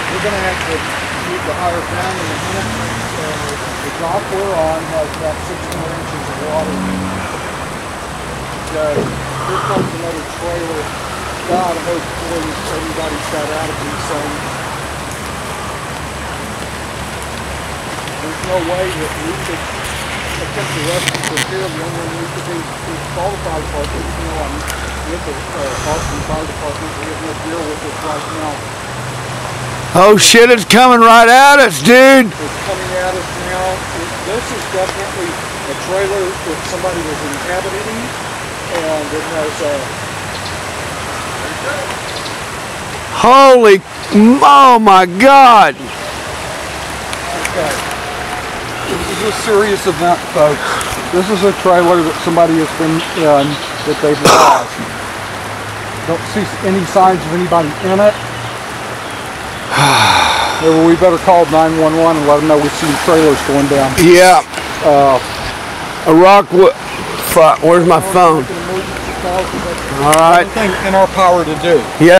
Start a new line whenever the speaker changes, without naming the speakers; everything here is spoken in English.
We're going to have to need to hire down in a minute. The dock we're on has about 6 more inches of water. Here comes another trailer. God, I hope everybody's got out of these things. There's no way that we could take the rest of the here. The only one we could do is qualified parking. You know, I'm with the Austin Fire Department. We have no deal with this right now.
Oh shit, it's coming right at us, dude.
It's coming at us now. This is definitely a trailer that somebody was inhabiting, and it has
Holy, oh my God.
Okay. This is a serious event, folks. This is a trailer that somebody has been in that they've lost. Don't see any signs of anybody in it. We better call 911 and let them know we see trailers going down.
Yeah. A rock. Fuck. Where's my phone? All right.
Everything in our power to do.
Yeah.